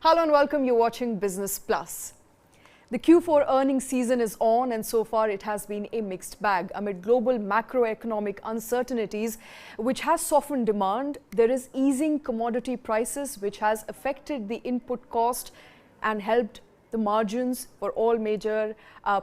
Hello and welcome. You're watching Business Plus. The Q4 earnings season is on, and so far it has been a mixed bag. Amid global macroeconomic uncertainties, which has softened demand, there is easing commodity prices, which has affected the input cost and helped the margins for all major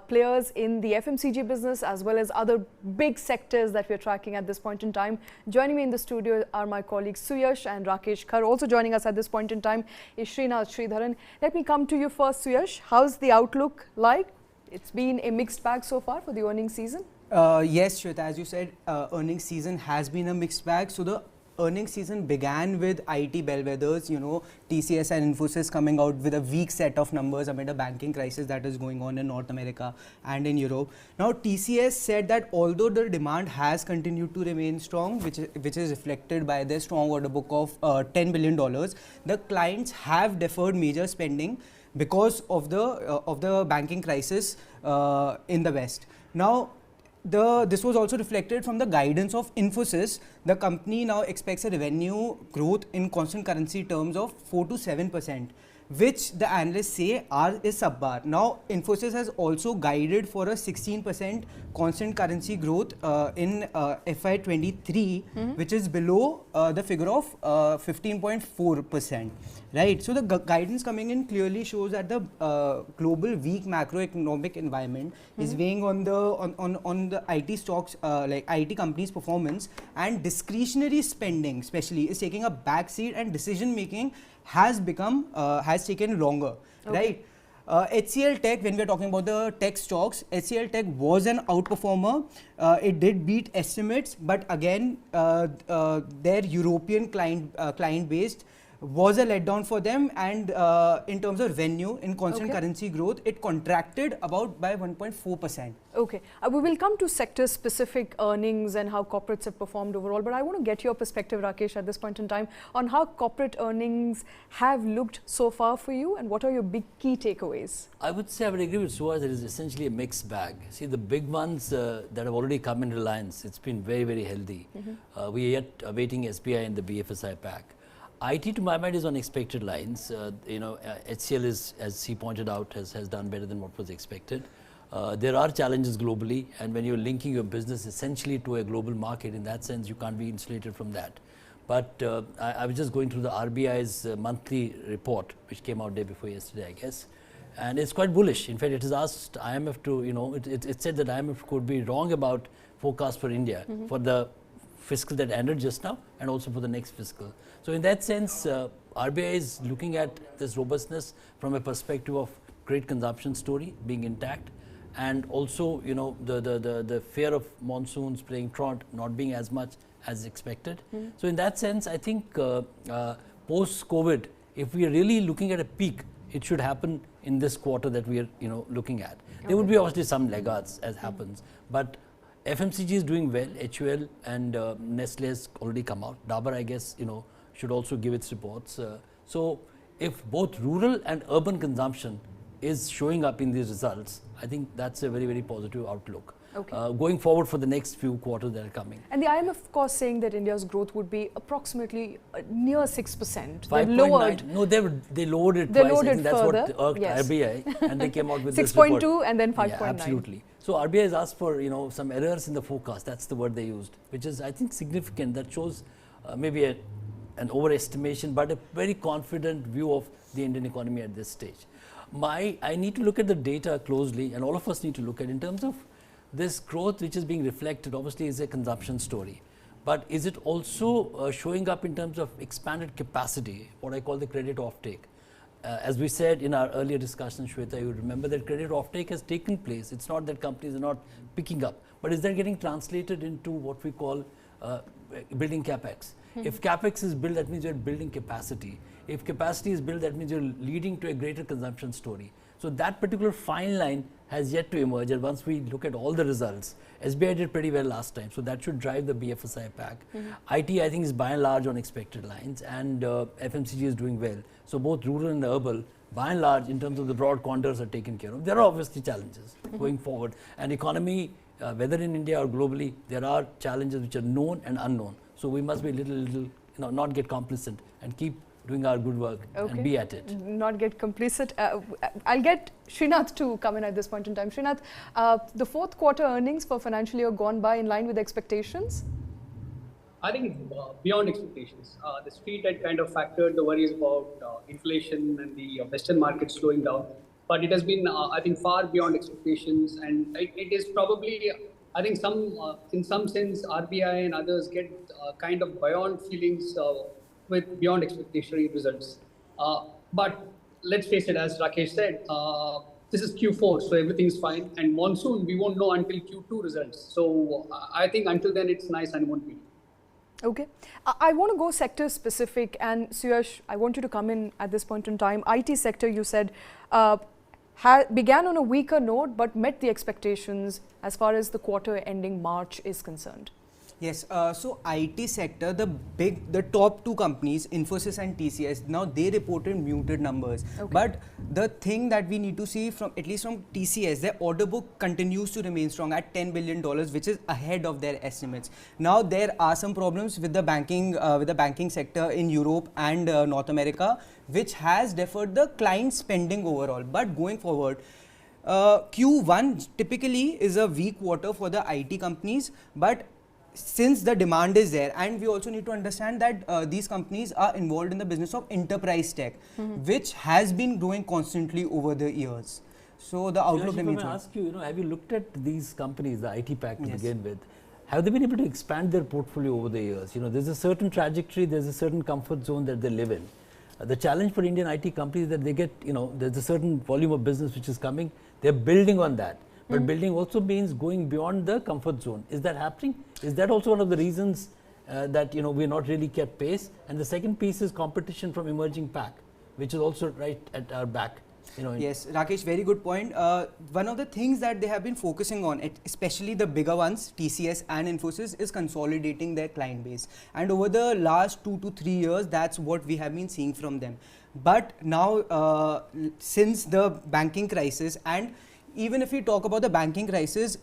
players in the FMCG business, as well as other big sectors that we're tracking at this point in time. Joining me in the studio are my colleagues Suyash and Rakesh Khar. Also joining us at this point in time is Srinath Sridharan. Let me come to you first, Suyash. How's the outlook like? It's been a mixed bag so far for the earnings season. Yes, Shweta, as you said, earnings season has been a mixed bag. So the earnings season began with IT bellwethers, TCS and Infosys coming out with a weak set of numbers amid a banking crisis that is going on in North America and in Europe. Now, TCS said that although the demand has continued to remain strong, which is reflected by their strong order book of $10 billion, the clients have deferred major spending because of the banking crisis in the West. Now, this was also reflected from the guidance of Infosys. The company now expects a revenue growth in constant currency terms of 4 to 7%, which the analysts say is subpar. Now, Infosys has also guided for a 16% constant currency growth in FY23, which is below the figure of 15.4%. Right. So the guidance coming in clearly shows that the global weak macroeconomic environment is weighing on the IT stocks, like IT companies' performance, and discretionary spending, especially, is taking a backseat, and decision making has taken longer. Okay. Right. HCL Tech, when we are talking about the tech stocks, HCL Tech was an outperformer. It did beat estimates, but again, their European client base was a letdown for them, and in terms of revenue in constant currency growth, it contracted about by 1.4%. Okay, we will come to sector specific earnings and how corporates have performed overall, but I want to get your perspective, Rakesh, at this point in time on how corporate earnings have looked so far for you, and what are your big key takeaways? I would say I would agree with Suha that it is essentially a mixed bag. See, the big ones that have already come in Reliance, it's been very, very healthy. We are yet awaiting SBI and the BFSI pack. IT, to my mind, is on expected lines. HCL is, as he pointed out, has done better than what was expected. There are challenges globally, and when you're linking your business essentially to a global market, in that sense, you can't be insulated from that. But I was just going through the RBI's monthly report, which came out day before yesterday, I guess, and it's quite bullish. In fact, it has asked IMF to, it said that IMF could be wrong about forecast for India for the fiscal that ended just now, and also for the next fiscal. So in that sense, RBI is looking at this robustness from a perspective of great consumption story being intact, and also the fear of monsoons playing trot not being as much as expected. So in that sense, I think post-COVID, if we are really looking at a peak, it should happen in this quarter that we are looking at. There would be obviously some laggards as happens, but FMCG is doing well. HUL and Nestle has already come out. Dabur, I guess, should also give its reports. So if both rural and urban consumption is showing up in these results, I think that's a very, very positive outlook. Going forward for the next few quarters that are coming. And the IMF, of course, saying that India's growth would be approximately near 6%. 5.9. No, they lowered it twice. I think that's further. What irked RBI, and they came out with 6.2 and then 5.9. Yeah, absolutely. So RBI has asked for some errors in the forecast. That's the word they used, which is, I think, significant. That shows maybe an overestimation, but a very confident view of the Indian economy at this stage. I need to look at the data closely, and all of us need to look at in terms of this growth which is being reflected. Obviously is a consumption story, but is it also showing up in terms of expanded capacity, what I call the credit offtake? As we said in our earlier discussion, Shweta, you remember that credit offtake has taken place. It's not that companies are not picking up, but is that getting translated into what we call building capex? If capex is built, that means you're building capacity. If capacity is built, that means you're leading to a greater consumption story. So that particular fine line has yet to emerge, and once we look at all the results, SBI did pretty well last time, so that should drive the BFSI pack. IT, I think, is by and large on expected lines, and FMCG is doing well. So both rural and urban, by and large, in terms of the broad contours, are taken care of. There are obviously challenges going forward, and economy, whether in India or globally, there are challenges which are known and unknown. So we must be little, not get complacent and keep doing our good work and be at it. Not get complicit. I'll get Srinath to come in at this point in time. Srinath, the fourth quarter earnings for financial year gone by in line with expectations? I think beyond expectations. The street had kind of factored the worries about inflation and the Western market slowing down. But it has been, I think, far beyond expectations. And it is probably, I think, in some sense, RBI and others get kind of beyond feelings with beyond expectation results. But let's face it, as Rakesh said, this is Q4, so everything's fine. And monsoon, we won't know until Q2 results. So I think until then, it's nice honeymoon period. Okay. I want to go sector specific, and Suyash, I want you to come in at this point in time. IT sector, you said, began on a weaker note but met the expectations as far as the quarter ending March is concerned. Yes, so IT sector, the top two companies, Infosys and TCS, now they reported muted numbers. Okay. But the thing that we need to see from, at least from TCS, their order book continues to remain strong at $10 billion, which is ahead of their estimates. Now there are some problems with the banking sector in Europe and North America, which has deferred the client spending overall. But going forward, Q1 typically is a weak quarter for the IT companies, but since the demand is there, and we also need to understand that these companies are involved in the business of enterprise tech, which has been growing constantly over the years. So the outlook remains. Let me ask you, have you looked at these companies, the IT pack to begin with? Have they been able to expand their portfolio over the years? There's a certain trajectory, there's a certain comfort zone that they live in. The challenge for Indian IT companies is that they get, there's a certain volume of business which is coming. They're building on that. But building also means going beyond the comfort zone. Is that happening? Is that also one of the reasons that we're not really kept pace? And the second piece is competition from emerging pack, which is also right at our back. Yes, Rakesh, very good point. One of the things that they have been focusing on, especially the bigger ones, TCS and Infosys, is consolidating their client base. And over the last 2 to 3 years, that's what we have been seeing from them. But now, since the banking crisis, and even if we talk about the banking crisis,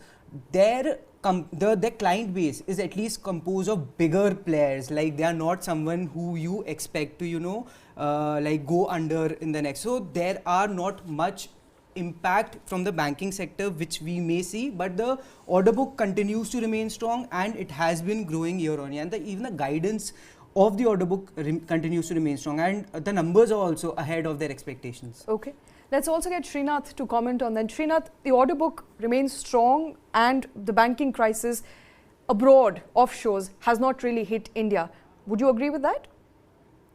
their client base is at least composed of bigger players. Like they are not someone who you expect to, like go under in the next. So there are not much impact from the banking sector which we may see, but the order book continues to remain strong and it has been growing year on year. And even the guidance of the order book continues to remain strong, and the numbers are also ahead of their expectations. Okay. Let's also get Srinath to comment on that. Srinath, the order book remains strong and the banking crisis abroad, offshores, has not really hit India. Would you agree with that?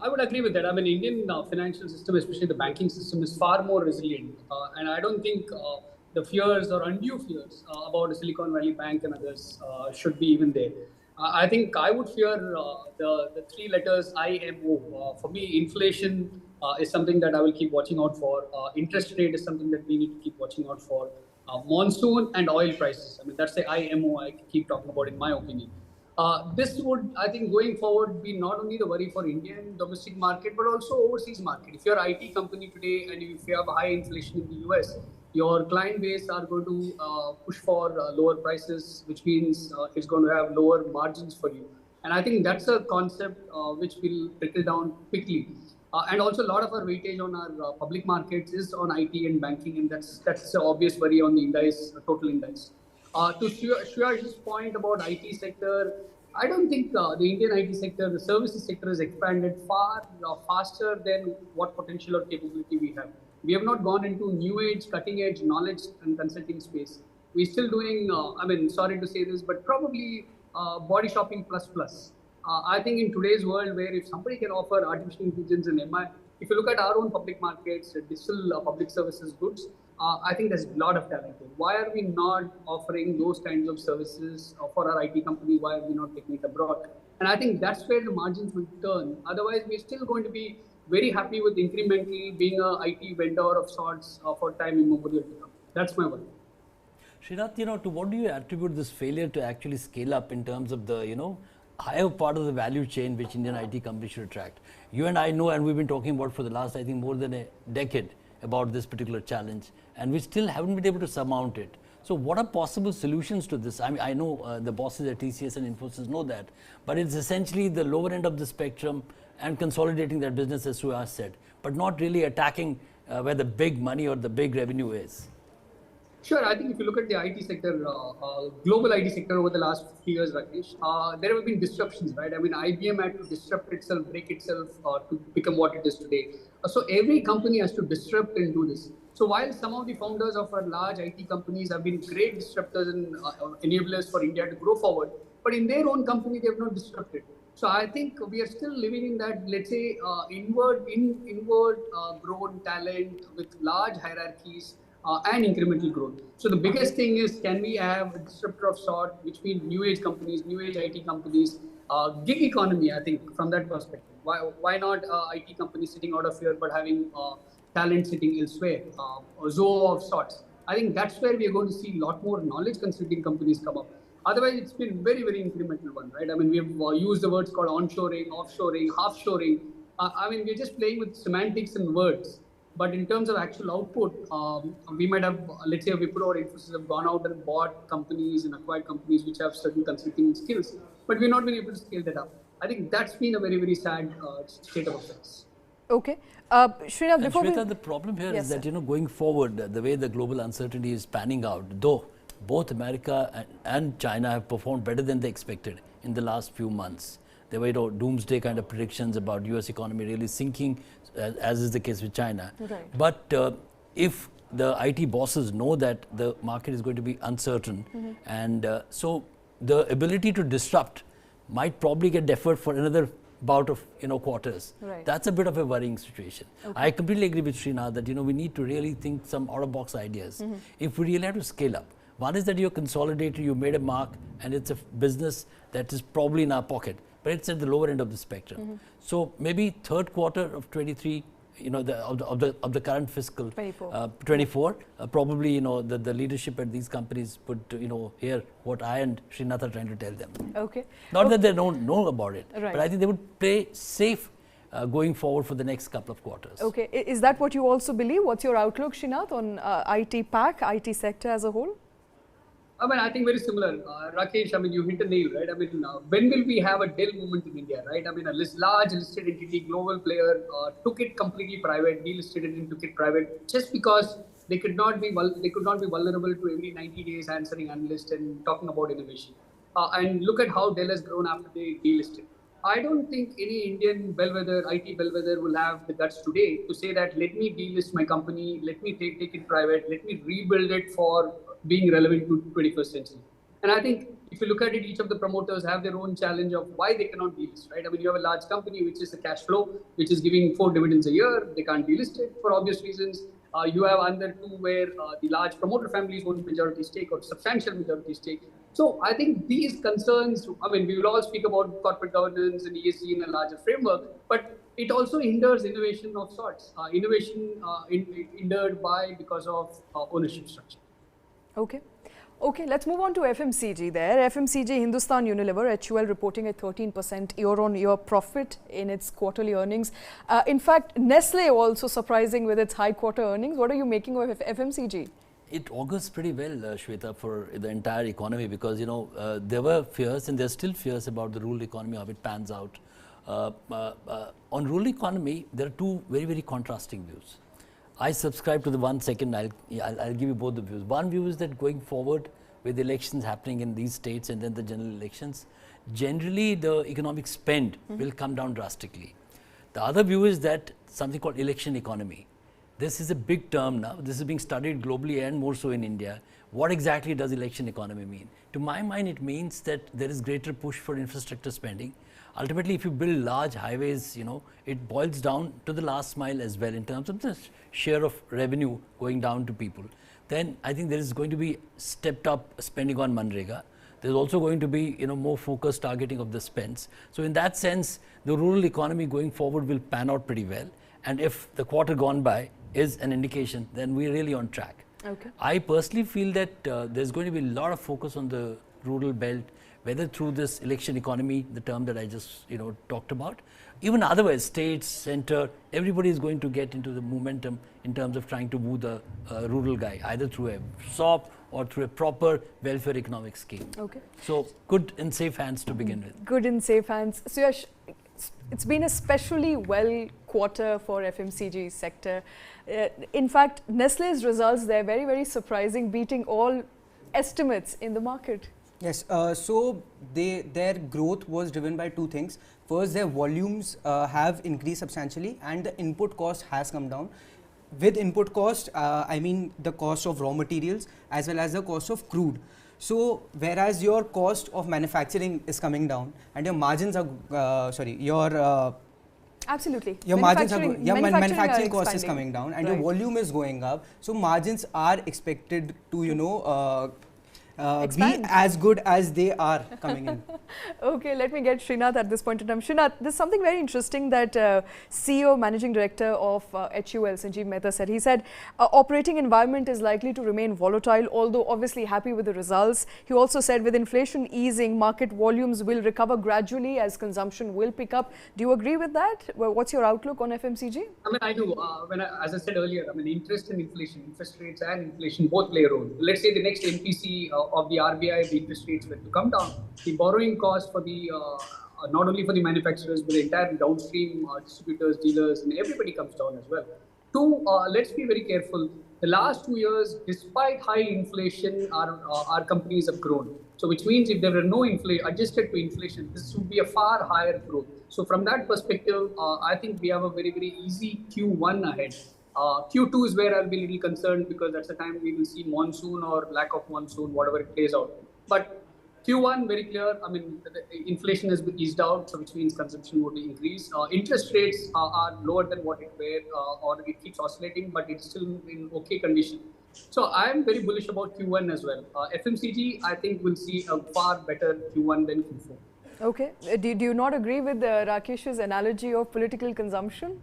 I would agree with that. I mean, Indian financial system, especially the banking system, is far more resilient. And I don't think the fears or undue fears about Silicon Valley Bank and others should be even there. I think I would fear the three letters IMO. For me, inflation is something that I will keep watching out for. Interest rate is something that we need to keep watching out for. Monsoon and oil prices. I mean, that's the IMO I keep talking about, in my opinion. This would, I think, going forward, be not only the worry for Indian domestic market, but also overseas market. If you're an IT company today and if you have high inflation in the US, your client base are going to push for lower prices, which means it's going to have lower margins for you. And I think that's a concept which will trickle down quickly. And also a lot of our weightage on our public markets is on IT and banking, and that's the obvious worry on the index, total index. To Shuyash's point about IT sector, I don't think the Indian IT sector, the services sector, has expanded far faster than what potential or capability we have. We have not gone into new age, cutting edge knowledge and consulting space. We're still doing, I mean, sorry to say this, but probably body shopping plus. I think in today's world, where if somebody can offer artificial intelligence and MI, if you look at our own public markets, digital public services goods, I think there's a lot of talent here. Why are we not offering those kinds of services for our IT company? Why are we not taking it abroad? And I think that's where the margins will turn. Otherwise, we're still going to be very happy with incrementally being a IT vendor of sorts for time immemorial to come. That's my one. Srinath, to what do you attribute this failure to actually scale up in terms of the, higher part of the value chain which Indian IT companies should attract? You and I know, and we've been talking about for the last, I think, more than a decade about this particular challenge, and we still haven't been able to surmount it. So what are possible solutions to this? I mean, I know the bosses at TCS and Infosys know that, but it's essentially the lower end of the spectrum and consolidating that business, as Suhas said, but not really attacking where the big money or the big revenue is. Sure, I think if you look at the IT sector, global IT sector over the last few years, Rakesh, there have been disruptions, right? I mean, IBM had to disrupt itself, break itself to become what it is today. So every company has to disrupt and do this. So while some of the founders of our large IT companies have been great disruptors and enablers for India to grow forward, but in their own company, they have not disrupted. So I think we are still living in that, let's say, inward grown talent with large hierarchies, and incremental growth. So the biggest thing is, can we have a disruptor of sort, which means new age companies, new age IT companies, gig economy, I think, from that perspective. Why not IT companies sitting out of here but having talent sitting elsewhere, a zoo of sorts. I think that's where we are going to see a lot more knowledge consulting companies come up. Otherwise, it's been very, very incremental one, right? I mean, we have used the words called onshoring, offshoring, half-shoring. I mean, we're just playing with semantics and words. But in terms of actual output, we might have, let's say, Wipro or Infosys have gone out and bought companies and acquired companies which have certain consulting skills, but we've not been able to scale that up. I think that's been a very, very sad state of affairs. Okay. Srinath, before Shweta, the problem here yes, is that, sir. going forward, the way the global uncertainty is panning out, though both America and China have performed better than they expected in the last few months. There were doomsday kind of predictions about US economy really sinking, as is the case with China. Right. But if the IT bosses know that the market is going to be uncertain, and so the ability to disrupt might probably get deferred for another bout of quarters. Right. That's a bit of a worrying situation. Okay. I completely agree with Srinath that we need to really think some out-of-box ideas if we really have to scale up. One is that you're consolidated, you made a mark, and it's a business that is probably in our pocket, but it's at the lower end of the spectrum. So maybe third quarter of 23, of the current fiscal 24, probably the leadership at these companies would hear what I and Srinath are trying to tell them. Okay. Not that they don't know about it, Right. but I think they would play safe going forward for the next couple of quarters. Okay. Is that what you also believe? What's your outlook, Srinath, on IT pack, IT sector as a whole? I mean, I think very similar. Rakesh, I mean, you hit a nail, right? I mean, when will we have a Dell moment in India, right? I mean, a large listed entity, global player, took it completely private, delisted it and took it private, just because they could not be vulnerable to every 90 days answering analysts and talking about innovation. And look at how Dell has grown after they delisted. I don't think any Indian bellwether, IT bellwether, will have the guts today to say that, let me delist my company, let me take it private, let me rebuild it for being relevant to 21st century. And I think if you look at it, each of the promoters have their own challenge of why they cannot delist, right? I mean, you have a large company which is a cash flow, which is giving 4 dividends a year. They can't delist it for obvious reasons. You have another two where the large promoter families own majority stake or substantial majority stake. So I think these concerns, I mean, we will all speak about corporate governance and ESG in a larger framework, but it also hinders innovation of sorts. Innovation hindered because of ownership structure. Okay. Okay, let's move on to FMCG there. FMCG, Hindustan Unilever, HUL reporting a 13% year-on-year profit in its quarterly earnings. In fact, Nestle also surprising with its high quarter earnings. What are you making of FMCG? It augurs pretty well, Shweta, for the entire economy because, there were fears and there's still fears about the rural economy, how it pans out. On rural economy, there are two very, very contrasting views. I subscribe to the one second, I'll give you both the views. One view is that going forward with the elections happening in these states and then the general elections, generally the economic spend will come down drastically. The other view is that something called election economy. This is a big term now. This is being studied globally and more so in India. What exactly does election economy mean? To my mind, it means that there is greater push for infrastructure spending. Ultimately, if you build large highways, it boils down to the last mile as well in terms of the share of revenue going down to people. Then I think there is going to be stepped up spending on Manrega. There's also going to be more focused targeting of the spends. So in that sense, the rural economy going forward will pan out pretty well. And if the quarter gone by is an indication, then we're really on track. Okay. I personally feel that there's going to be a lot of focus on the rural belt, whether through this election economy, the term that I just talked about, even otherwise, states, center, everybody is going to get into the momentum in terms of trying to woo the rural guy, either through a SOP or through a proper welfare economic scheme. Okay. So good and safe hands to begin with. Good in safe hands. Suyash, it's been especially well quarter for FMCG sector. In fact, Nestle's results, they're very, very surprising, beating all estimates in the market. Yes, so their growth was driven by two things. First, their volumes have increased substantially and the input cost has come down. With input cost, I mean the cost of raw materials as well as the cost of crude. So, whereas your cost of manufacturing is coming down and your margins are, Absolutely. your margins are manufacturing cost is expanding. coming down and Right. your volume is going up. So, margins are expected to, be Expand. as good as they are coming in. Okay, let me get Srinath at this point in time. Srinath, there's something very interesting that CEO, Managing Director of HUL, Sanjeev Mehta said. He said, operating environment is likely to remain volatile, although obviously happy with the results. He also said with inflation easing, market volumes will recover gradually as consumption will pick up. Do you agree with that? Well, what's your outlook on FMCG? I mean, I do. As I said earlier, I mean, interest and inflation, interest rates and inflation both play a role. Let's say the next MPC of the RBI, the interest rates were to come down. The borrowing cost for the not only for the manufacturers but the entire downstream distributors, dealers, and everybody comes down as well. Two, let's be very careful. The last 2 years, despite high inflation, our companies have grown. So, which means if there were no inflation adjusted to inflation, this would be a far higher growth. So, from that perspective, I think we have a very, very easy Q1 ahead. Q2 is where I'll be a little concerned because that's the time we will see monsoon or lack of monsoon, whatever it plays out. But Q1, very clear. I mean, the inflation has been eased out, so which means consumption would increase. Interest rates are lower than what it were, or it keeps oscillating, but it's still in okay condition. So I am very bullish about Q1 as well. FMCG, I think, will see a far better Q1 than Q4. Okay. Do you not agree with Rakesh's analogy of political consumption?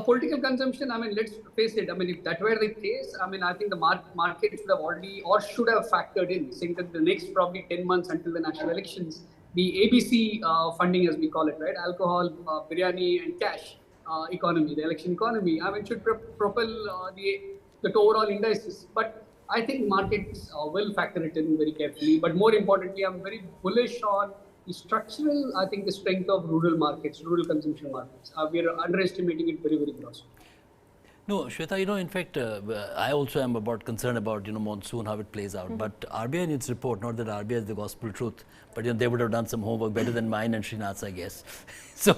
Political consumption, I mean, let's face it. I mean, if that were the case, I mean, I think the market should have already or should have factored in, saying that the next probably 10 months until the national elections, the ABC funding, as we call it, right? Alcohol, biryani, and cash economy, the election economy, I mean, should propel the overall indices. But I think markets will factor it in very carefully. But more importantly, I'm very bullish on the structural, I think, the strength of rural markets, rural consumption markets. We are underestimating it very, very grossly. No, Shweta, in fact, I also am concerned about, monsoon, how it plays out. But RBI in its report, not that RBI is the gospel truth, but, they would have done some homework better than mine and Srinath's, I guess. So,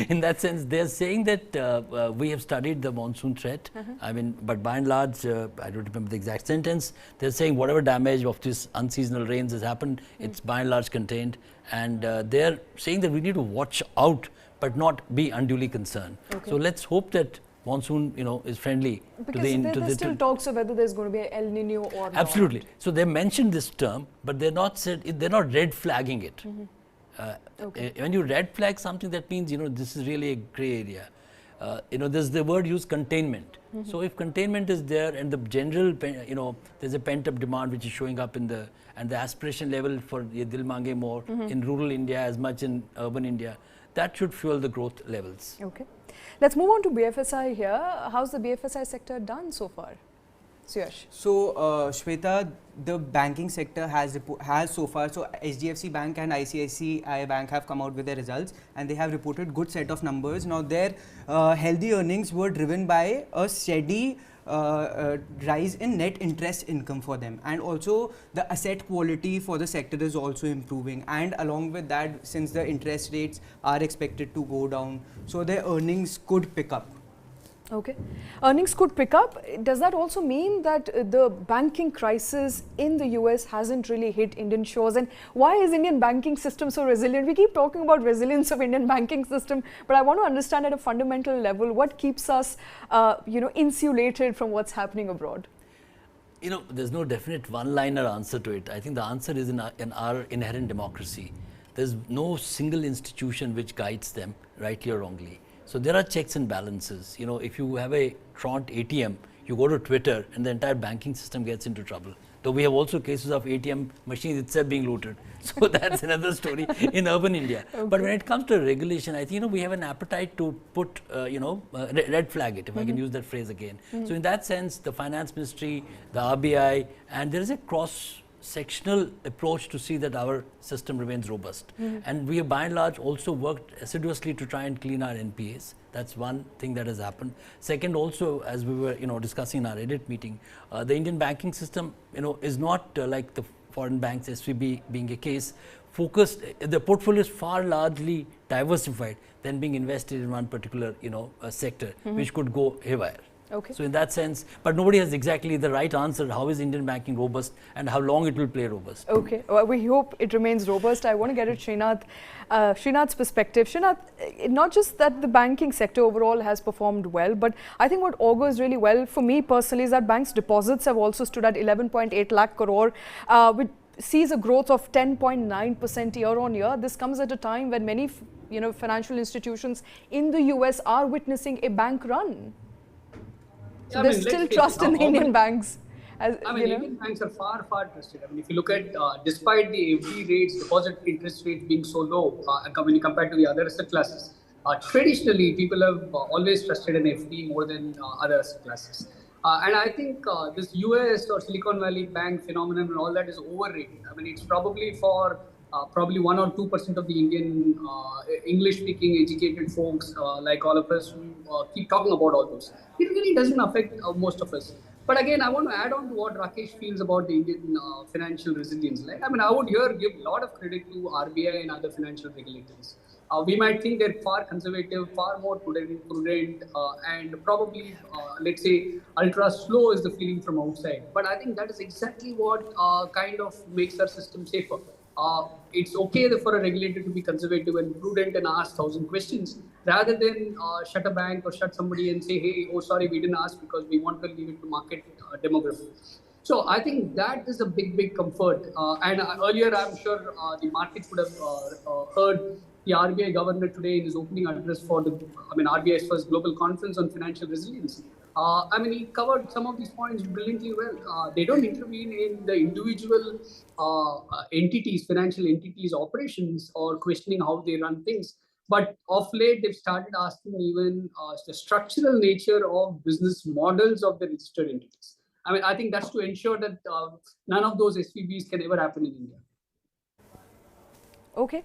in that sense, they're saying that we have studied the monsoon threat. I mean, but by and large, I don't remember the exact sentence. They're saying whatever damage of this unseasonal rains has happened, it's by and large contained. And they're saying that we need to watch out, but not be unduly concerned. Okay. So let's hope that monsoon, is friendly. Because there's still talks of whether there's going to be an El Nino or not. Absolutely. So they mentioned this term, but they're not red flagging it. Okay. When you red flag something, that means, this is really a gray area. There's the word used, containment. So if containment is there and the general, there's a pent-up demand which is showing up and the aspiration level for Dil Mange More in rural India as much in urban India, that should fuel the growth levels. Okay. Let's move on to BFSI here. How's the BFSI sector done so far? Suyash. So, Shweta, the banking sector has so far, so HDFC Bank and ICICI Bank have come out with their results and they have reported good set of numbers. Now, their healthy earnings were driven by a steady rise in net interest income for them, and also the asset quality for the sector is also improving, and along with that, since the interest rates are expected to go down, so their earnings could pick up. Okay. Earnings could pick up. Does that also mean that the banking crisis in the US hasn't really hit Indian shores? And why is Indian banking system so resilient? We keep talking about resilience of Indian banking system, but I want to understand at a fundamental level what keeps us, insulated from what's happening abroad. There's no definite one-liner answer to it. I think the answer is in our inherent democracy. There's no single institution which guides them, rightly or wrongly. So there are checks and balances. If you have a truant ATM, you go to Twitter and the entire banking system gets into trouble. Though we have also cases of ATM machines itself being looted. So that's another story in urban India. Okay. But when it comes to regulation, I think we have an appetite to put red flag it, if I can use that phrase again. So in that sense, the finance ministry, the RBI, and there is a cross-sectional approach to see that our system remains robust. And we have by and large also worked assiduously to try and clean our NPAs. That's one thing that has happened. Second, also, as we were discussing in our edit meeting, the Indian banking system is not like the foreign banks, SVB being a case, focused. The portfolio is far largely diversified than being invested in one particular sector, which could go haywire. Okay. So in that sense, but nobody has exactly the right answer. How is Indian banking robust and how long it will play robust? Okay, well, we hope it remains robust. I want to get at Srinath's perspective. Srinath, not just that the banking sector overall has performed well, but I think what augurs really well for me personally is that banks' deposits have also stood at 11.8 lakh crore, which sees a growth of 10.9% year on year. This comes at a time when many financial institutions in the US are witnessing a bank run. So there's still trust in the Indian banks. Indian banks are far trusted. If you look at, despite the FD rates, deposit interest rates being so low when you compare to the other asset classes, traditionally people have always trusted an FD more than other asset classes. And I think this US or Silicon Valley bank phenomenon and all that is overrated. It's probably for probably 1 or 2% of the Indian English-speaking educated folks like all of us who keep talking about all those. It really doesn't affect most of us. But again, I want to add on to what Rakesh feels about the Indian financial resilience. I would here give a lot of credit to RBI and other financial regulators. We might think they're far conservative, far more prudent, and probably, let's say, ultra slow is the feeling from outside. But I think that is exactly what kind of makes our system safer. It's okay for a regulator to be conservative and prudent and ask 1,000 questions rather than shut a bank or shut somebody and say, hey, oh, sorry, we didn't ask because we want to leave it to market demography. So I think that is a big comfort. And earlier, I'm sure the markets would have heard the RBI governor today in his opening address for the RBI's first global conference on financial resilience. He covered some of these points brilliantly well. They don't intervene in the individual entities, financial entities' operations or questioning how they run things. But of late, they've started asking even the structural nature of business models of the registered entities. I think that's to ensure that none of those SVBs can ever happen in India. Okay,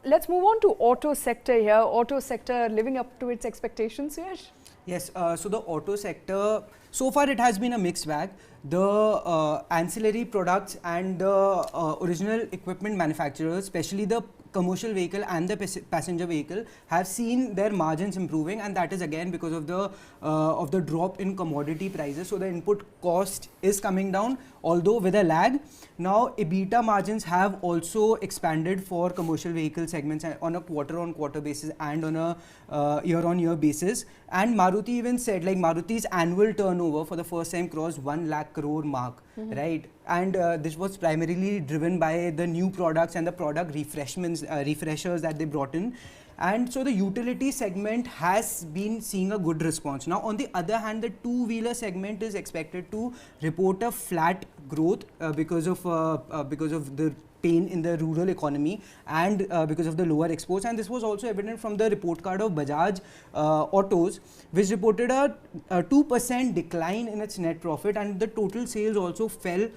let's move on to auto sector here. Auto sector living up to its expectations, Yash? Yes, so the auto sector, so far it has been a mixed bag. The ancillary products and the original equipment manufacturers, especially the commercial vehicle and the passenger vehicle, have seen their margins improving, and that is again because of the drop in commodity prices. So the input cost is coming down, although with a lag. Now EBITDA margins have also expanded for commercial vehicle segments on a quarter-on-quarter basis and on a year-on-year basis. And Maruti even said, like, Maruti's annual turnover for the first time crossed 1 lakh crore mark, right? And this was primarily driven by the new products and the product refreshers that they brought in. And so the utility segment has been seeing a good response. Now, on the other hand, the two-wheeler segment is expected to report a flat growth because of the pain in the rural economy and because of the lower exports. And this was also evident from the report card of Bajaj Autos, which reported a 2% decline in its net profit, and the total sales also fell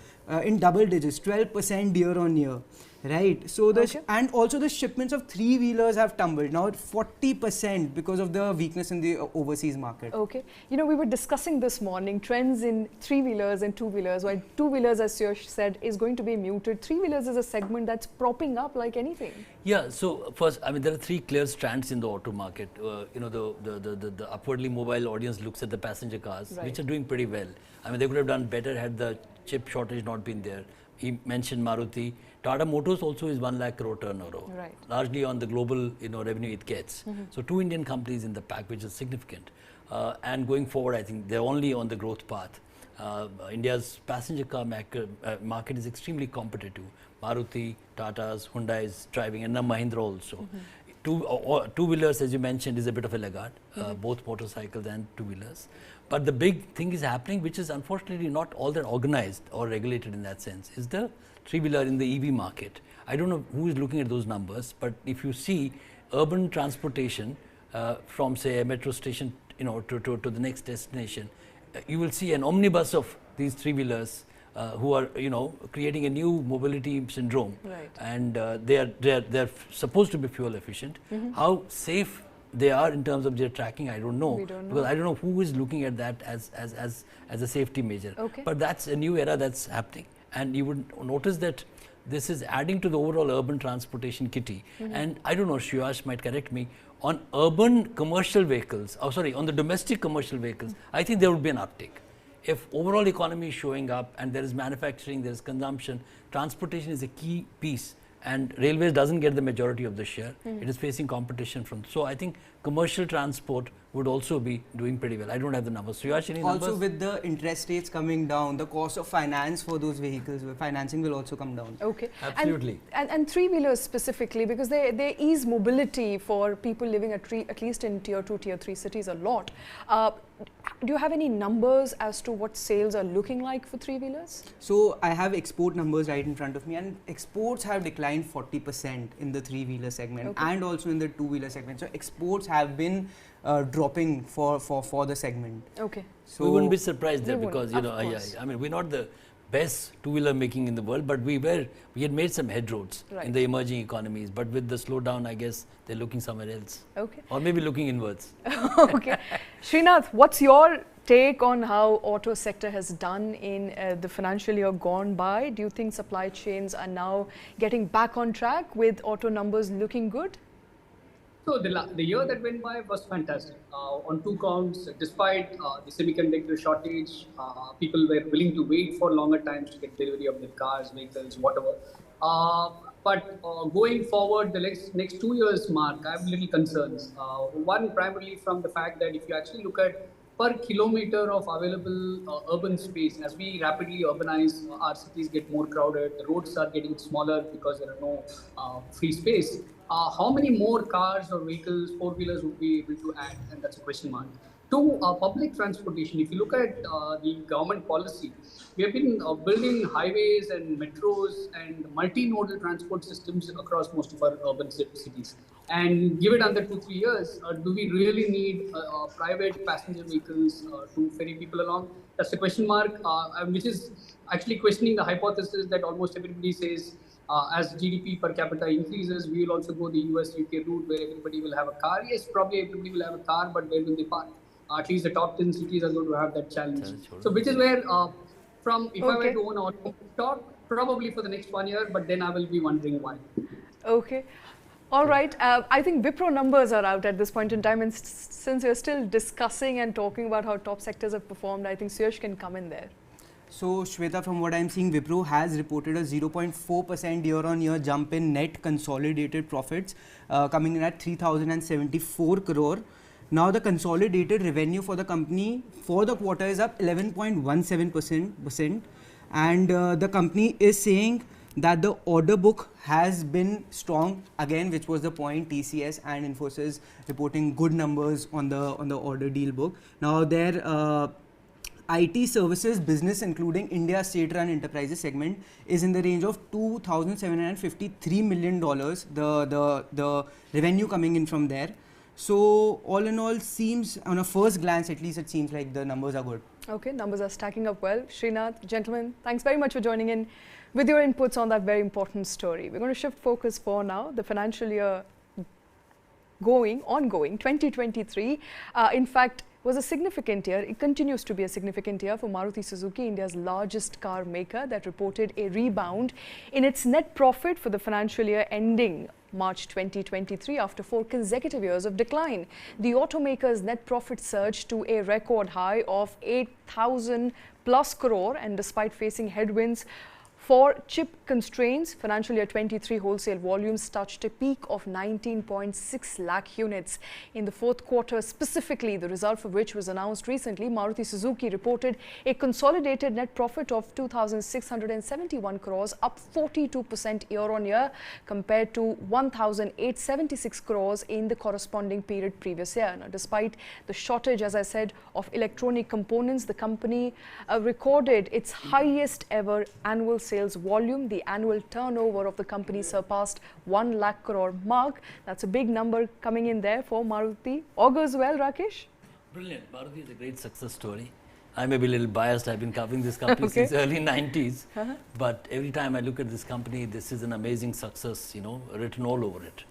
in double digits, 12% year on year. Right. So and also the shipments of three-wheelers have tumbled now 40% because of the weakness in the overseas market. Okay. We were discussing this morning trends in three-wheelers and two-wheelers. While two-wheelers, as Yash said, is going to be muted, three-wheelers is a segment that's propping up like anything. Yeah. So first, there are three clear strands in the auto market. The upwardly mobile audience looks at the passenger cars, right, which are doing pretty well. They could have done better had the chip shortage not been there. He mentioned Maruti. Tata Motors also is 1 lakh crore turnover, right, largely on the global revenue it gets. So two Indian companies in the pack, which is significant. And going forward, I think they're only on the growth path. India's passenger car market is extremely competitive. Maruti, Tata's, Hyundai is driving, and now Mahindra also. two-wheelers, as you mentioned, is a bit of a laggard, both motorcycles and two-wheelers. But the big thing is happening, which is unfortunately not all that organized or regulated in that sense, is the three-wheeler in the EV market. I don't know who is looking at those numbers, but if you see urban transportation from say a metro station, to the next destination, you will see an omnibus of these three-wheelers who are creating a new mobility syndrome, right. and they're supposed to be fuel efficient. How safe they are in terms of their tracking, I don't know, because I don't know who is looking at that as a safety measure. Okay. But that's a new era that's happening, and you would notice that this is adding to the overall urban transportation kitty. And I don't know, Shriyas might correct me, on urban commercial vehicles, on the domestic commercial vehicles, I think there would be an uptick. If overall economy is showing up and there is manufacturing, there is consumption, transportation is a key piece, and railways doesn't get the majority of the share. It is facing competition from. So I think commercial transport would also be doing pretty well. I don't have the numbers. Shriyas, any numbers? Also, with the interest rates coming down, the cost of finance for those vehicles, financing will also come down. Okay. Absolutely. And three-wheelers specifically, because they ease mobility for people living at least in tier 2, tier 3 cities a lot. Do you have any numbers as to what sales are looking like for three-wheelers? So I have export numbers right in front of me, and exports have declined 40% in the three-wheeler segment, and also in the two-wheeler segment. So exports have been dropping for the segment. Okay. So we wouldn't be surprised there, because course. I mean, we're not the best two-wheeler making in the world, but we had made some headroads in the emerging economies. But with the slowdown, I guess they're looking somewhere else. Okay. Or maybe looking inwards. Okay. Srinath, what's your take on how auto sector has done in the financial year gone by? Do you think supply chains are now getting back on track with auto numbers looking good? So the year that went by was fantastic on two counts. Despite the semiconductor shortage, people were willing to wait for longer times to get delivery of their cars, vehicles, whatever. But going forward, the next 2 years mark, I have little concerns. One, primarily from the fact that if you actually look at per kilometer of available urban space, as we rapidly urbanize, our cities get more crowded, the roads are getting smaller because there are no free space. How many more cars or vehicles, four-wheelers, would be able to add? And that's a question mark. Two, public transportation. If you look at the government policy, we have been building highways and metros and multimodal transport systems across most of our urban cities. And give it under 2-3 years, do we really need private passenger vehicles to ferry people along? That's a question mark, which is actually questioning the hypothesis that almost everybody says, as GDP per capita increases, we will also go the US-UK route where everybody will have a car. Yes, probably everybody will have a car, but where will they park? At least the top 10 cities are going to have that challenge. So which is where, if I were to own an auto stock, probably for the next 1 year, but then I will be wondering why. Okay. All right. I think Wipro numbers are out at this point in time, and since we're still discussing and talking about how top sectors have performed, I think Suyash can come in there. So Shweta, from what I'm seeing, Wipro has reported a 0.4% year-on-year jump in net consolidated profits, coming in at 3,074 crore. Now the consolidated revenue for the company for the quarter is up 11.17%, and the company is saying that the order book has been strong again, which was the point. TCS and Infosys reporting good numbers on the order deal book. Now their IT services business, including India state-run enterprises segment, is in the range of $2,753 million, the revenue coming in from there. So all in all, seems, on a first glance at least, it seems like the numbers are good. Okay, numbers are stacking up well. Srinath, gentlemen, thanks very much for joining in with your inputs on that very important story. We're going to shift focus for now. The financial year ongoing, 2023, in fact, was a significant year. It continues to be a significant year for Maruti Suzuki, India's largest car maker, that reported a rebound in its net profit for the financial year ending March 2023 after 4 consecutive years of decline. The automaker's net profit surged to a record high of 8,000 plus crore, and despite facing headwinds For chip constraints, financial year 23 wholesale volumes touched a peak of 19.6 lakh units. In the fourth quarter specifically, the result for which was announced recently, Maruti Suzuki reported a consolidated net profit of 2,671 crores, up 42% year-on-year compared to 1,876 crores in the corresponding period previous year. Now, despite the shortage, as I said, of electronic components, the company recorded its highest ever annual sales volume. The annual turnover of the company surpassed 1 lakh crore mark. That's a big number coming in there for Maruti. Augurs well, Rakesh? Brilliant. Maruti is a great success story. I may be a little biased. I've been covering this company since early 90s. But every time I look at this company, this is an amazing success, written all over it.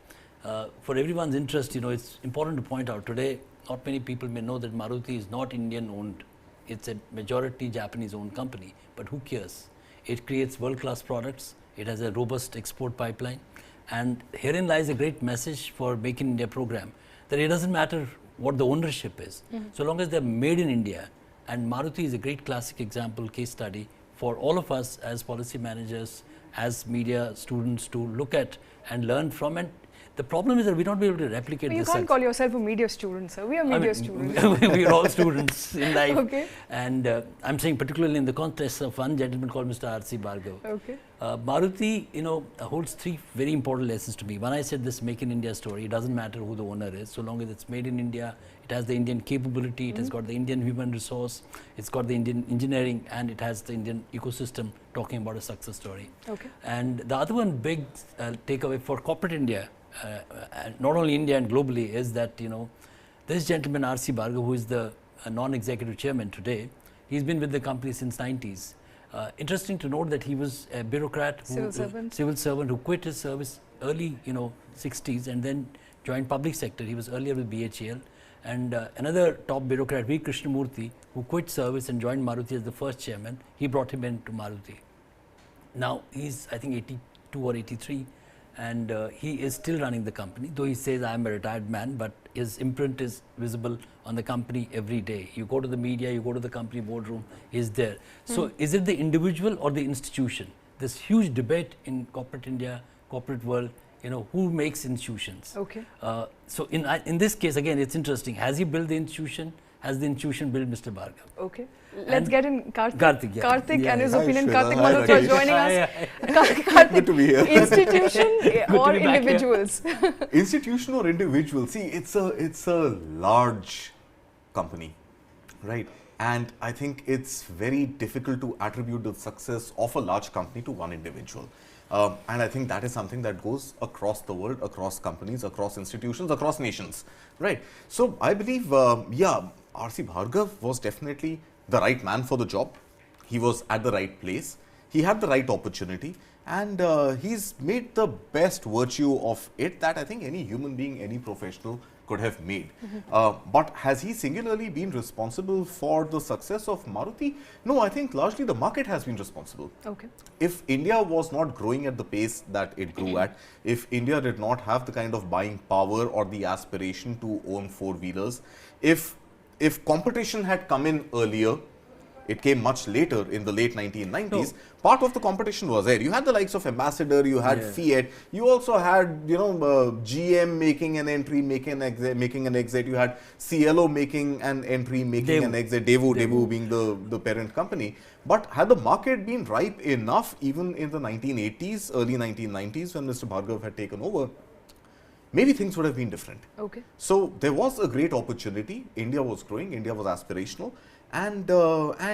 For everyone's interest, it's important to point out today, not many people may know that Maruti is not Indian owned. It's a majority Japanese owned company, but who cares? It creates world-class products. It has a robust export pipeline. And herein lies a great message for Make in India program, that it doesn't matter what the ownership is. So long as they're made in India, and Maruti is a great classic example, case study for all of us as policy managers, as media students to look at and learn from. And the problem is that we don't be able to replicate You this. can't call yourself a media student, sir. We are media students. We're all students in life. Okay. And I'm saying particularly in the context of one gentleman called Mr. R.C. Bhargav. Okay. Maruti, holds three very important lessons to me. When I said this Make in India story, it doesn't matter who the owner is, so long as it's made in India, it has the Indian capability, it has got the Indian human resource, it's got the Indian engineering, and it has the Indian ecosystem talking about a success story. Okay. And the other one big takeaway for corporate India, not only India and globally, is that, this gentleman R.C. Bhargav, who is the non-executive chairman today, he's been with the company since 90s. Interesting to note that he was a bureaucrat, civil servant who quit his service early, 60s and then joined public sector. He was earlier with BHEL. And another top bureaucrat, V. Krishnamurthy, who quit service and joined Maruti as the first chairman, he brought him into Maruti. Now he's, I think, 82 or 83, and he is still running the company, though he says, I'm a retired man, but his imprint is visible on the company every day. You go to the media, you go to the company boardroom, he's there. So is it the individual or the institution? This huge debate in corporate India, corporate world, who makes institutions? Okay. So in this case, again, it's interesting. Has he built the institution? Has the institution built Mr. Bhargav? Okay. Let's get in Karthik. Karthik and his Hi, opinion. Shweta. Karthik Hi, Malhotra Rakesh. joining us. Hi. Good to be here. Institution or individuals? Institution or individual? See, it's a large company, right? And I think it's very difficult to attribute the success of a large company to one individual. And I think that is something that goes across the world, across companies, across institutions, across nations, right? So I believe, R.C. Bhargav was definitely the right man for the job. He was at the right place. He had the right opportunity, and he's made the best virtue of it that I think any human being, any professional could have made. But has he singularly been responsible for the success of Maruti? No, I think largely the market has been responsible. Okay. If India was not growing at the pace that it grew at, if India did not have the kind of buying power or the aspiration to own four-wheelers, if competition had come in earlier, it came much later in the late 1990s. Part of the competition was there. You had the likes of Ambassador, you had Fiat, you also had GM making an entry, making an exit. You had CLO making an entry, making an exit. Daewoo being the parent company. But had the market been ripe enough, even in the 1980s, early 1990s, when Mr. Bhargav had taken over, maybe things would have been different. Okay. So there was a great opportunity. India was growing. India was aspirational. And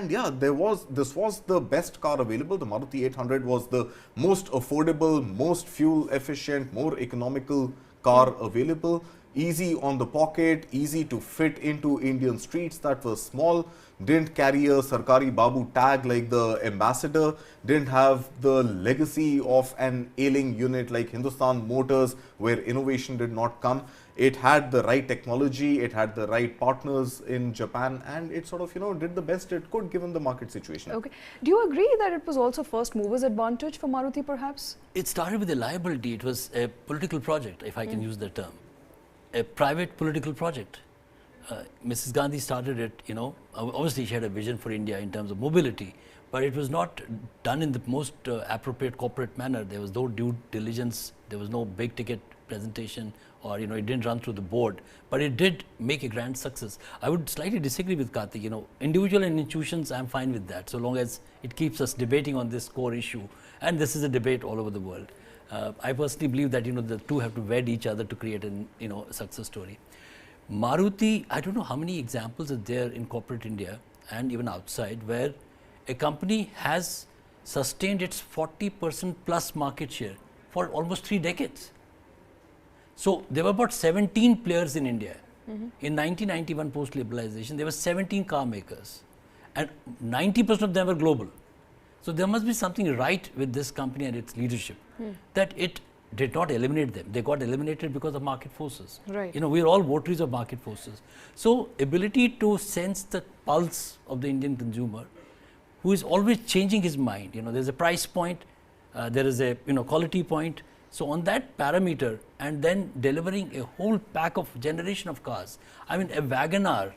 yeah, this was the best car available. The Maruti 800 was the most affordable, most fuel efficient, more economical car available. Easy on the pocket, easy to fit into Indian streets that were small, didn't carry a Sarkari Babu tag like the Ambassador, didn't have the legacy of an ailing unit like Hindustan Motors where innovation did not come. It had the right technology, it had the right partners in Japan, and it sort of, did the best it could given the market situation. Okay. Do you agree that it was also first mover's advantage for Maruti perhaps? It started with a liability. It was a political project, if I can use the term. A private political project. Mrs. Gandhi started it, obviously she had a vision for India in terms of mobility, but it was not done in the most appropriate corporate manner. There was no due diligence, there was no big ticket presentation, or it didn't run through the board, but it did make a grand success. I would slightly disagree with Karthik. Individual and institutions, I'm fine with that, so long as it keeps us debating on this core issue, and this is a debate all over the world. I personally believe that the two have to wed each other to create a success story. Maruti, I don't know how many examples are there in corporate India and even outside where a company has sustained its 40% plus market share for almost 3 decades. So there were about 17 players in India. In 1991 post-liberalization, there were 17 car makers and 90% of them were global. So there must be something right with this company and its leadership that it did not eliminate them. They got eliminated because of market forces. Right. We're all votaries of market forces. So ability to sense the pulse of the Indian consumer, who is always changing his mind. There's a price point, there is a quality point. So on that parameter, and then delivering a whole pack of generation of cars. I mean, a WagonR,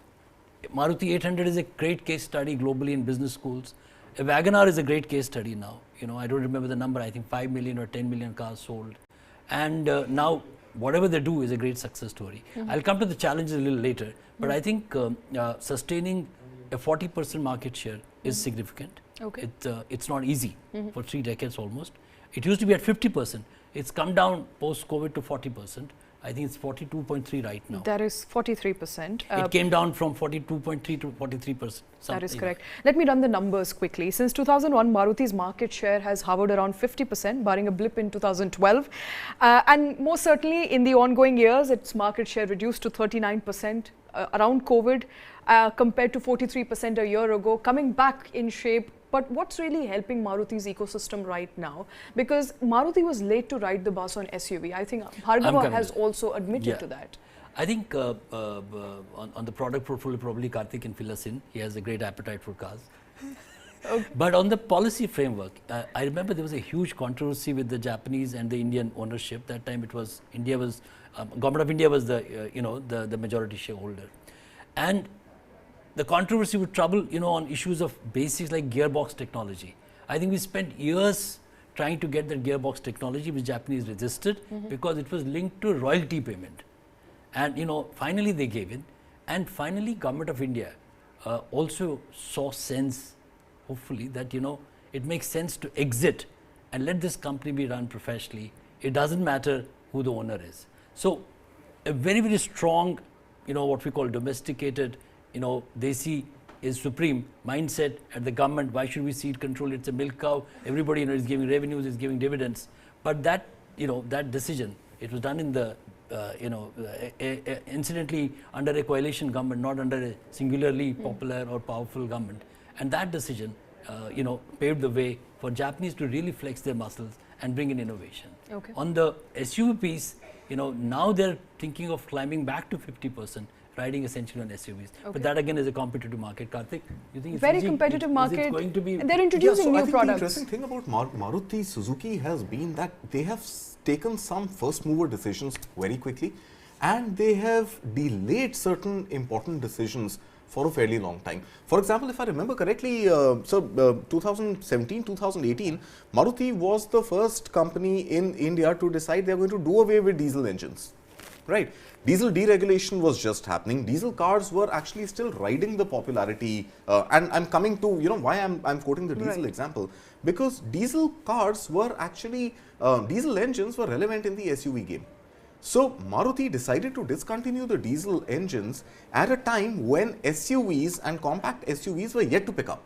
Maruti 800 is a great case study globally in business schools. A WagonR is a great case study now. I don't remember the number. I think 5 million or 10 million cars sold. And now, whatever they do is a great success story. I'll come to the challenges a little later, but I think sustaining a 40% market share is significant. Okay. It's not easy for 3 decades almost. It used to be at 50%. It's come down post-COVID to 40%. I think it's 42.3 right now. That is 43%. It came down from 42.3 to 43%. That is correct. Let me run the numbers quickly. Since 2001, Maruti's market share has hovered around 50%, barring a blip in 2012. And most certainly in the ongoing years, its market share reduced to 39% around COVID, compared to 43% a year ago, coming back in shape. But what's really helping Maruti's ecosystem right now? Because Maruti was late to ride the bus on SUV. I think Bhargava has also admitted to that. I think on the product portfolio, probably Karthik can fill us in. He has a great appetite for cars. Okay. But on the policy framework, I remember there was a huge controversy with the Japanese and the Indian ownership. That time it was, Government of India was the majority shareholder. And the controversy would trouble, on issues of basics like gearbox technology. I think we spent years trying to get that gearbox technology, which Japanese resisted because it was linked to royalty payment. And, finally they gave in. And finally, Government of India also saw sense, hopefully, that, it makes sense to exit and let this company be run professionally. It doesn't matter who the owner is. So, a very, very strong, what we call domesticated, Desi is supreme mindset at the government. Why should we cede control? It's a milk cow. Everybody is giving revenues, is giving dividends. But that that decision, it was done in the incidentally under a coalition government, not under a singularly popular or powerful government. And that decision paved the way for Japanese to really flex their muscles and bring in innovation. Okay. On the SUV piece, now they're thinking of climbing back to 50%. Riding essentially on SUVs. Okay. But that again is a competitive market. Karthik, you think it's very easy? competitive market? Is it going to be and they're introducing new I think products. The interesting thing about Maruti Suzuki has been that they have taken some first mover decisions very quickly, and they have delayed certain important decisions for a fairly long time. For example, if I remember correctly, 2017, 2018, Maruti was the first company in India to decide they're going to do away with diesel engines. Right. Diesel deregulation was just happening. Diesel cars were actually still riding the popularity. And I'm coming to, why I'm quoting the diesel example. Because diesel cars were actually, diesel engines were relevant in the SUV game. So Maruti decided to discontinue the diesel engines at a time when SUVs and compact SUVs were yet to pick up.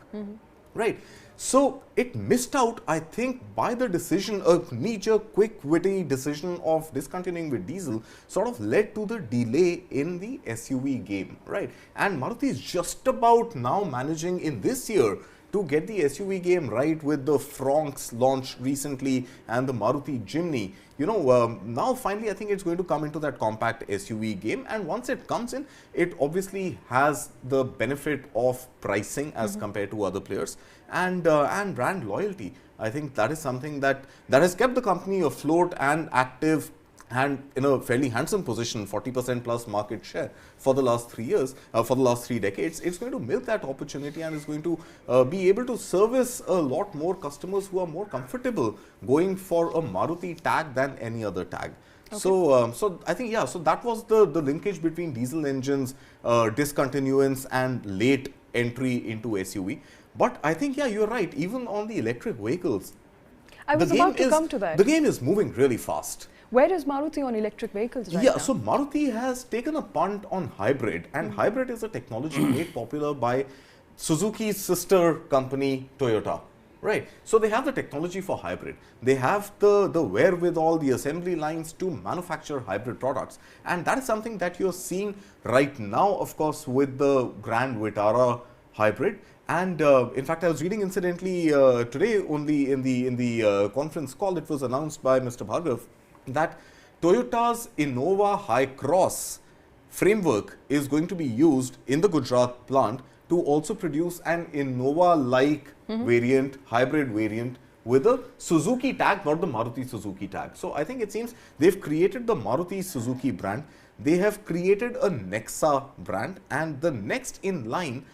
Right. So it missed out, I think, by the decision, a knee-jerk, quick, witty decision of discontinuing with diesel sort of led to the delay in the SUV game, right? And Maruti is just about now managing in this year to get the SUV game right with the Fronx launched recently and the Maruti Jimny. Now finally I think it's going to come into that compact SUV game, and once it comes in, it obviously has the benefit of pricing as compared to other players and brand loyalty. I think that is something that has kept the company afloat and active and in a fairly handsome position, 40% plus market share for the last 3 years, for the last 3 decades, it's going to milk that opportunity and is going to be able to service a lot more customers who are more comfortable going for a Maruti tag than any other tag. Okay. So I think, yeah, so that was the linkage between diesel engines, discontinuance and late entry into SUV. But I think, yeah, you're right, even on the electric vehicles, I was about to come to that. The game is moving really fast. Where is Maruti on electric vehicles right now? Yeah, so Maruti has taken a punt on hybrid, and hybrid is a technology made popular by Suzuki's sister company, Toyota. Right. So they have the technology for hybrid. They have the wherewithal, the assembly lines to manufacture hybrid products. And that is something that you're seeing right now, of course, with the Grand Vitara hybrid. And in fact, I was reading incidentally today only in the conference call, it was announced by Mr. Bhargav that Toyota's Innova High Cross framework is going to be used in the Gujarat plant to also produce an Innova-like variant, hybrid variant with a Suzuki tag, not the Maruti Suzuki tag. So I think it seems they've created the Maruti Suzuki brand, they have created a Nexa brand, and the next in line,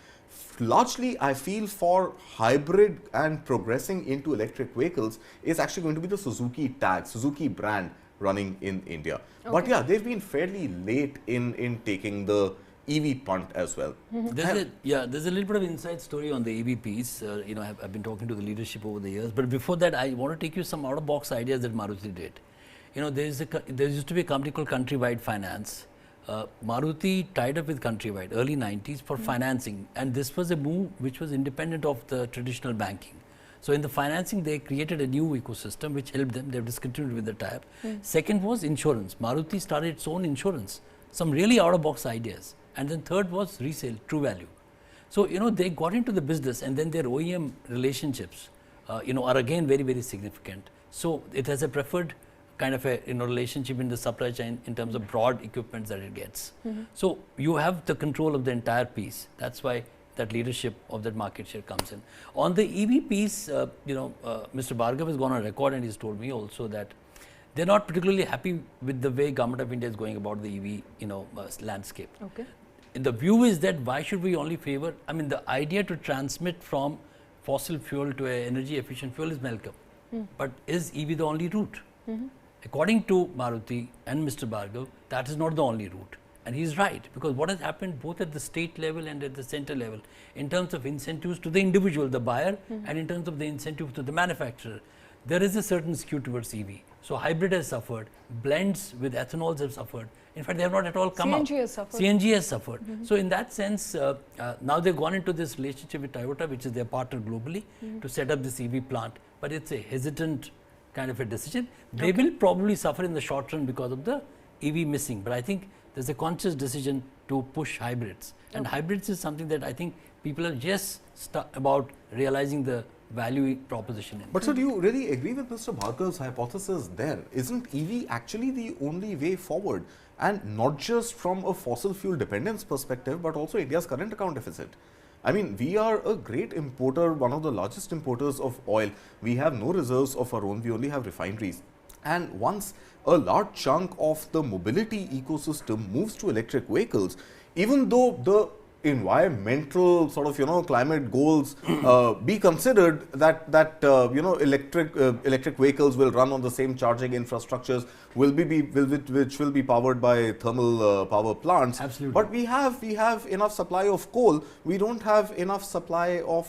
largely I feel for hybrid and progressing into electric vehicles, is actually going to be the Suzuki tag, Suzuki brand running in India. Okay. But yeah, they've been fairly late in taking the EV punt as well. There's a little bit of inside story on the EV piece. You know, I've been talking to the leadership over the years. But before that, I want to take you some out-of-box ideas that Maruti did. You know, there used to be a company called Countrywide Finance. Maruti tied up with Countrywide early 90s for financing, and this was a move which was independent of the traditional banking. So in the financing, they created a new ecosystem which helped them. They've discontinued with the tie-up. Second was insurance. Maruti started its own insurance. Some really out-of-box ideas. And then third was resale, True Value. So, you know, they got into the business, and then their OEM relationships, you know, are again very, very significant. So it has a preferred kind of a, you know, relationship in the supply chain in terms of broad equipment that it gets. So you have the control of the entire piece. That's why that leadership of that market share comes in. On the EV piece, you know, Mr. Bhargav has gone on record and he's told me also that they're not particularly happy with the way Government of India is going about the EV, you know, landscape. Okay. The view is that why should we only favor, I mean, the idea to transmit from fossil fuel to an energy efficient fuel is welcome. But is EV the only route? According to Maruti and Mr. Bhargav, that is not the only route. And he's right, because what has happened both at the state level and at the center level, in terms of incentives to the individual, the buyer, and in terms of the incentive to the manufacturer, there is a certain skew towards EV. So hybrid has suffered, blends with ethanols have suffered. In fact, they have not at all come CNG up. has suffered. CNG has suffered. So in that sense, now they've gone into this relationship with Toyota, which is their partner globally, to set up this EV plant. But it's a hesitant kind of a decision. They will probably suffer in the short run because of the EV missing. But I think there's a conscious decision to push hybrids. And hybrids is something that I think people are just about realizing the value proposition in. But so do you really agree with Mr. Bhargav's hypothesis there? Isn't EV actually the only way forward? And not just from a fossil fuel dependence perspective, but also India's current account deficit. I mean, we are a great importer, one of the largest importers of oil. We have no reserves of our own, we only have refineries. And once a large chunk of the mobility ecosystem moves to electric vehicles, even though the environmental sort of, you know, climate goals be considered that you know, electric vehicles will run on the same charging infrastructures, which will be powered by thermal power plants. Absolutely. But we have enough supply of coal. We don't have enough supply of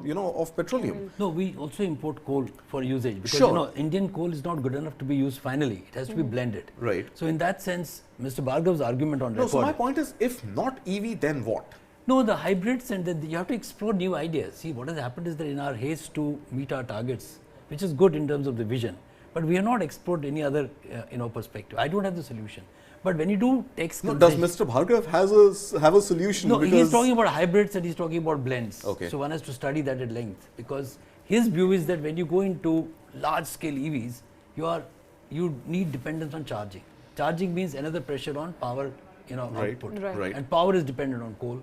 you know, of petroleum. No, we also import coal for usage because Sure. you know, Indian coal is not good enough to be used finally. It has to be blended. Right. So in that sense, Mr. Bhargav's argument on No, record. so my point is, if not EV, then what? No, the hybrids, and then you have to explore new ideas. See, what has happened is that in our haste to meet our targets, which is good in terms of the vision, but we have not explored any other you know, perspective. I don't have the solution. But when you do text No, does Mr. Bhargav have a solution? No, because he's talking about hybrids and he's talking about blends. Okay. So one has to study that at length, because his view is that when you go into large scale EVs, you need dependence on charging. Charging means another pressure on power, you know, Right. output. Right. And power is dependent on coal.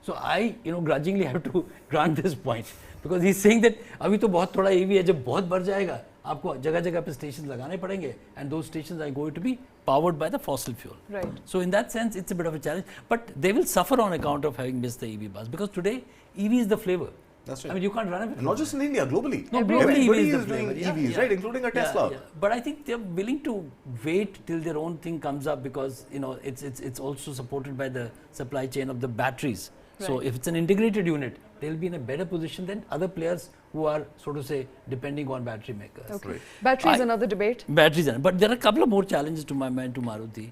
So I, you know, grudgingly have to grant this point, because he's saying that अभी तो बहुत थोड़ा EV है, जब बहुत बढ़ जाएगा आपको जगह-जगह पे स्टेशन लगाने पड़ेंगे, and those stations are going to be powered by the fossil fuel. Right. So in that sense, it's a bit of a challenge, but they will suffer on account of having missed the EV bus, because today EV is the flavor. That's right. I mean, you can't run away. And not just in India, globally. No, Everybody globally EV is the doing flavor. EVs, right? Including a Tesla. But I think they're willing to wait till their own thing comes up, because it's also supported by the supply chain of the batteries. So Right. if it's an integrated unit, they'll be in a better position than other players who are, so to say, depending on battery makers. Okay. Right. Battery is another debate. Batteries, but there are a couple of more challenges to my mind to Maruti.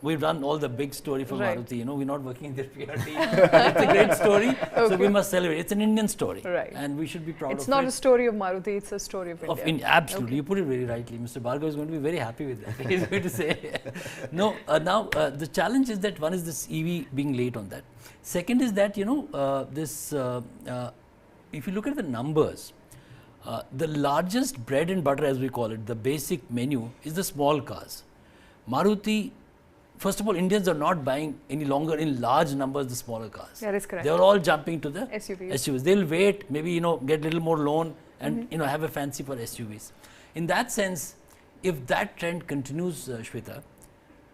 We've done all the big story for Right. Maruti. We're not working in their PR team. It's a great story, so we must celebrate. It's an Indian story, Right. and we should be proud It's of not it. a story of Maruti, it's a story of India. Absolutely, Okay. you put it very rightly. Mr. Bhargav is going to be very happy with that. He's going to say, no. Now the challenge is that one is this EV being late on that. Second is that if you look at the numbers, the largest bread and butter, as we call it, the basic menu, is the small cars. Maruti, first of all, Indians are not buying any longer in large numbers the smaller cars. That is correct. They are all jumping to the SUVs. They'll wait, maybe get a little more loan, and have a fancy for SUVs. In that sense, if that trend continues, Shweta,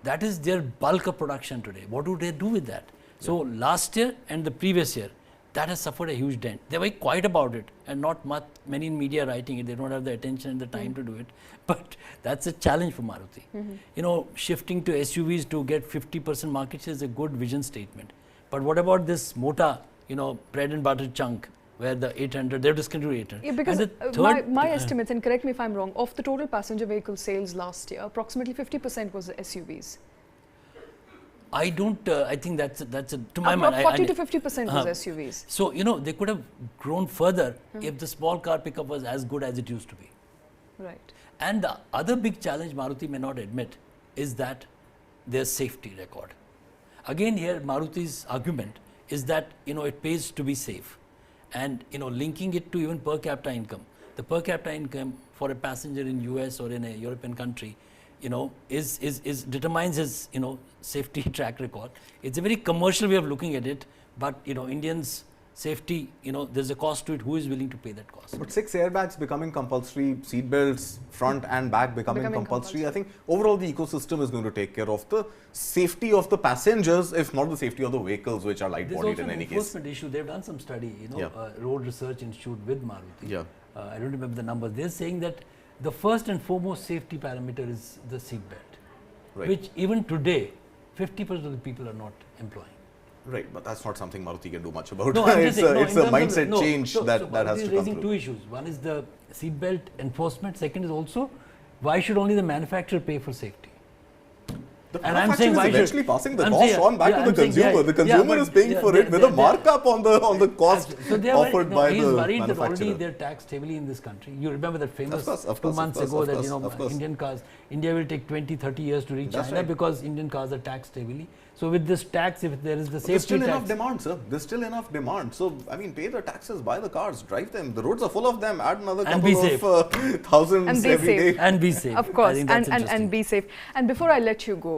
that is their bulk of production today. What do they do with that? So last year and the previous year, that has suffered a huge dent. They were quiet about it, and not many in media writing it. They don't have the attention and the time to do it. But that's a challenge for Maruti. Shifting to SUVs to get 50% market share is a good vision statement. But what about this Mota, bread and butter chunk, where the 800, they've discontinued 800. Yeah, because And the third, my estimates, and correct me if I'm wrong, of the total passenger vehicle sales last year, approximately 50% was SUVs. I don't. I think that's to my mind. 40 to 50% was SUVs. So they could have grown further if the small car pickup was as good as it used to be. Right. And the other big challenge Maruti may not admit is that their safety record. Again, here Maruti's argument is that it pays to be safe, and linking it to even per capita income. The per capita income for a passenger in US or in a European country, is determines his safety track record. It's a very commercial way of looking at it, but Indians safety, there's a cost to it. Who is willing to pay that cost? But 6 airbags becoming compulsory, seat belts front and back becoming compulsory. I think overall the ecosystem is going to take care of the safety of the passengers, if not the safety of the vehicles, which are light bodied in any case. There's also an enforcement issue. They've done some study, Road Research Institute with Maruti. Yeah. I don't remember the numbers. They're saying that the first and foremost safety parameter is the seat belt, Right. which even today 50% of the people are not employing. Right, but that's not something Maruti can do much about. No, I'm it's just saying, a mindset change that has Maruti to is come raising through. two issues. One is the seatbelt enforcement. Second is also, why should only the manufacturer pay for safety? The And I'm saying manufacturer why is should- eventually passing the I'm cost saying- on back yeah, to I'm the saying, consumer. yeah, The consumer but is paying yeah, for they- it with they- a markup on the cost So they offered by he's the worried that already manufacturer. they're taxed heavily in this country. You remember that famous course, of 2 course, months of ago course, that of course. Indian cars, India will take 20-30 years to reach That's China right. because Indian cars are taxed heavily. So with this tax, if there is the But there's safety still enough tax, demand, sir. There's still enough demand. So, I mean, pay the taxes, buy the cars, drive them. The roads are full of them. Add another And be couple of thousands And be every safe. day. and be safe. Of I course, think that's and interesting. be safe. And before I let you go,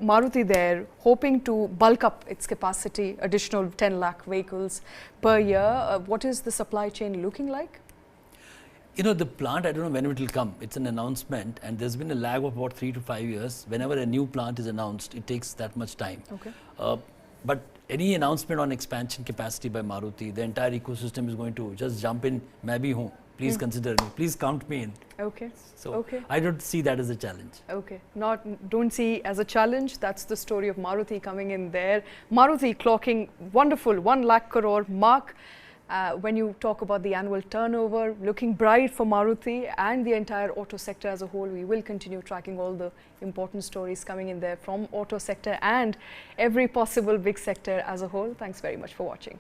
Maruti there hoping to bulk up its capacity, additional 10 lakh vehicles per year. What is the supply chain looking like? The plant, I don't know when it will come. It's an announcement, and there's been a lag of about 3 to 5 years. Whenever a new plant is announced, it takes that much time. Okay. But any announcement on expansion capacity by Maruti, the entire ecosystem is going to just jump in. Main bhi hoon. Please consider me. Please count me in. Okay. So Okay. I don't see that as a challenge. Okay, don't see as a challenge. That's the story of Maruti coming in there. Maruti clocking wonderful 1 lakh crore mark. When you talk about the annual turnover, looking bright for Maruti and the entire auto sector as a whole. We will continue tracking all the important stories coming in there from auto sector and every possible big sector as a whole. Thanks very much for watching.